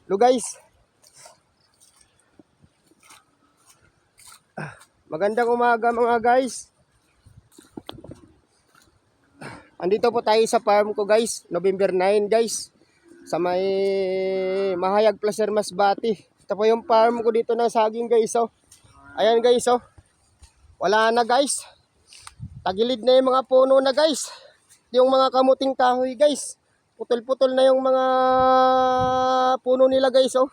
Hello guys, magandang umaga mga guys. Andito po tayo sa farm ko guys, November 9 guys. Sa may Mahayag Placer Masbate. Ito po yung farm ko dito ng saging guys oh. Ayan guys oh. Wala na guys. Tagilid na yung mga puno na guys. Yung mga kamuting kahoy guys. Putol-putol na yung mga puno nila guys oh.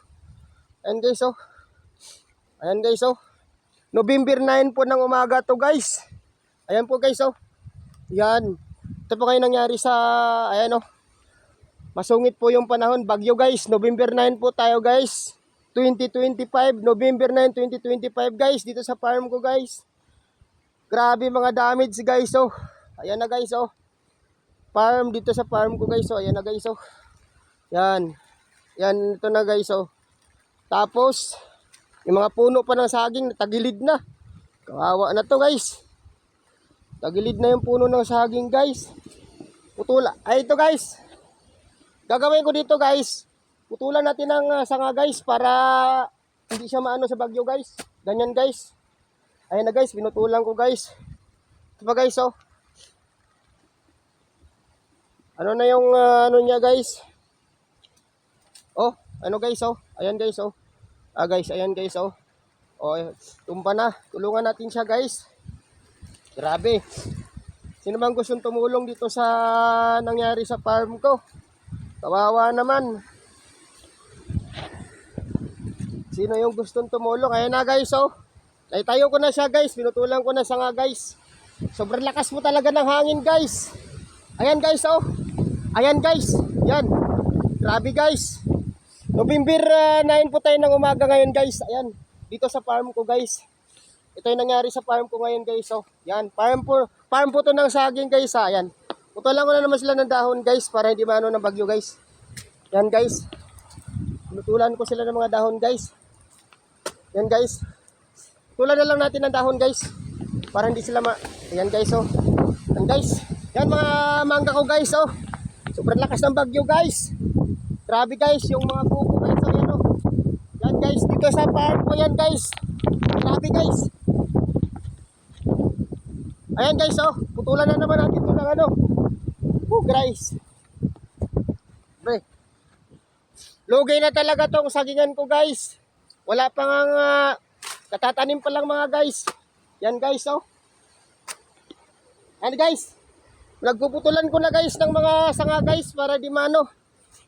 Ayan guys oh. Ayan guys oh. November 9 po ng umaga to guys. Ayan po guys oh. Yan. Ito po kayo nangyari sa ayan oh. Masungit po yung panahon, bagyo guys. November 9 po tayo guys. 2025, November 9, 2025 guys. Dito sa farm ko guys. Grabe mga damage guys oh. Ayan na guys oh. Farm dito sa farm ko guys oh. Ayan na guys oh. Yan. Yan ito na guys oh. Tapos yung mga puno pa ng saging tagilid na. Kawawa na to guys. Tagilid na yung puno ng saging guys. Putula. Ay ito guys. Gagawin ko dito guys. Putulan natin ng sanga guys para hindi siya maano sa bagyo guys. Ganyan guys. Ayan na guys. Pinutulan ko guys. Ito pa guys oh. Ano na yung ano niya guys. Oh. Ano guys oh. Ayan guys oh. Guys. Ayan guys oh. Oh. Tumpa na. Tulungan natin siya guys. Grabe. Sino bang gustong tumulong dito sa nangyari sa farm ko? Kawawa naman. Sino yung gustong tumulong? Ayan na guys oh. Naitayo ko na siya guys. Pinutulan ko na siya nga guys. Sobrang lakas mo talaga ng hangin guys. Ayan guys oh. Ayan guys. Yan. Grabe guys. November 9 po tayo ng umaga ngayon guys. Ayan. Dito sa farm ko guys. Ito yung nangyari sa farm ko ngayon guys oh. Yan. Farm po to ng saging guys ha. Ayan. Putulan ko na naman sila ng dahon guys para hindi maano ng bagyo guys. Yan guys. Putulan ko sila ng mga dahon guys. Yan guys. Putulan na lang natin ng dahon guys. Para hindi sila Yan guys oh. Yan guys. Yan mga mangga ko guys oh. Sobrang lakas ng bagyo guys. Grabe guys yung mga buko guys oh. Yan oh. Yan guys. Dito sa farm ko yan guys. Grabe guys. Ayan guys oh. Putulan na naman natin ito ng ano. Guys. Pre. Lugay na talaga tong sagingan ko guys. Wala pa nga katatanim pa lang mga guys. Yan guys oh. Yan guys. Nagpuputulan ko na guys ng mga sanga guys para di mano.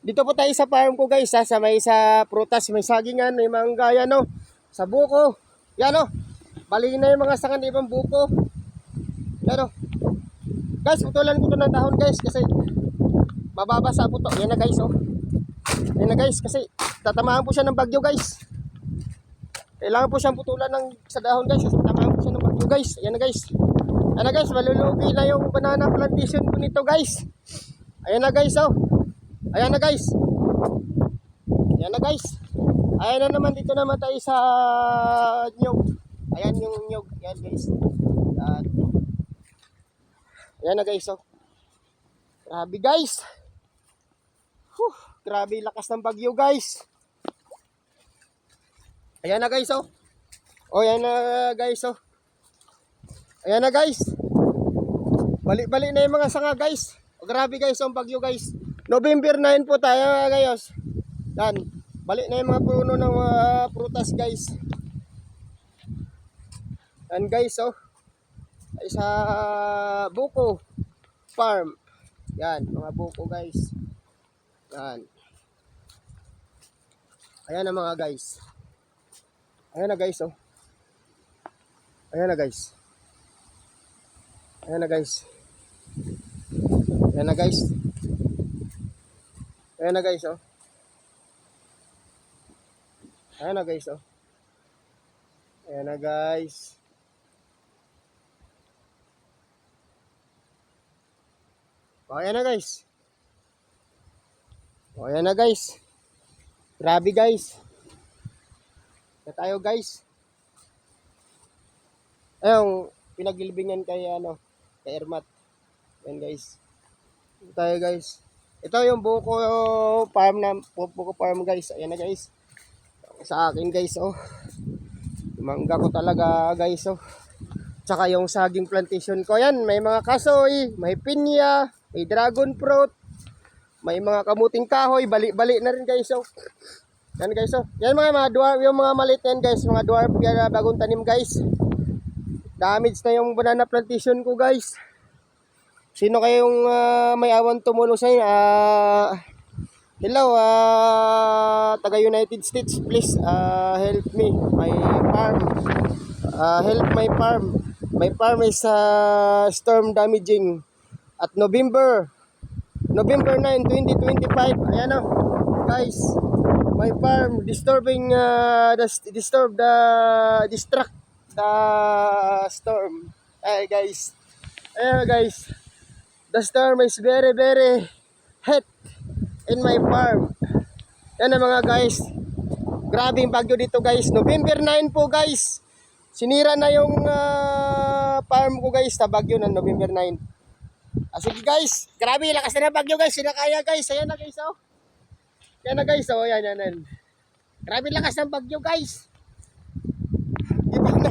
Dito po tayo sa farm ko guys ha. Sa may sa prutas, may sagingan, may mangga yan oh. Sa buko. Yan oh. Bali na yung mga sanga ng ibang buko. Yan oh. Guys, putulan ko to ng dahon guys kasi mababasa po to. Yan na guys oh. Yan na guys kasi tatamaan po siya ng bagyo guys. Kailangan po siyang putulan sa dahon guys kasi tatamaan po siya ng bagyo guys. Yan na guys. Ayan na guys, malulugi na yung banana plantation ko nito guys. Ayan na guys oh. Ayan na guys. Ayan na guys. Ayan na naman dito naman tayo sa nyog. Ayan yung nyog. Ayan guys. Ayan. Ayan na guys oh. Grabe guys. Grabe lakas ng bagyo guys. Ayan na guys oh. Oh ayan na guys oh. Ayan na guys. Balik-balik na yung mga sanga guys. Oh, grabe guys ang bagyo guys. November 9 po tayo guys. Yan. Balik na yung mga puno ng prutas guys. Yan guys oh. Ay sa buko farm. Yan, mga buko guys. Yan. Ayan na mga guys. Ayan na guys oh. Ayan na guys. Ayan na guys. Ayan na guys. Ayan na guys oh. Ayan na guys oh. Ayan na guys. O, ayan na guys. O, ayan na guys. Grabe guys. Na tayo guys. Ayun, pinaglilibingan kay ano, kay Ermat. Ayan guys. Ito tayo guys. Ito yung buko farm na buko farm guys. Ayan na guys. Sa akin guys oh. Mangga ko talaga guys oh. Tsaka yung saging plantation ko yan. May mga kasoy, may pinya, may dragon fruit, may mga kamuting kahoy. Bali-bali na rin guys oh. Yan guys oh. Yan mga dwarf, yung mga maliit yan guys. Mga dwarf yan bagong tanim guys. Damage na yung banana plantation ko guys. Sino kayong may awan tumulong sa inyo? Hello, taga United States, please help me. My farm, help my farm. My farm is storm damaging at November 9, 2025. Ayan o, guys. My farm disturbing distract the storm. Ay guys. Ayan guys. The storm is very hot in my farm. Yan na mga guys. Grabe yung bagyo dito guys. November 9 po guys. Sinira na yung farm ko guys sa bagyo ng November 9. Sige guys. Grabe lakas na ng bagyo guys. Sinakaya guys. Ayan na guys oh. Yan na guys oh. Yan. Grabe lakas ng bagyo guys. Iba na.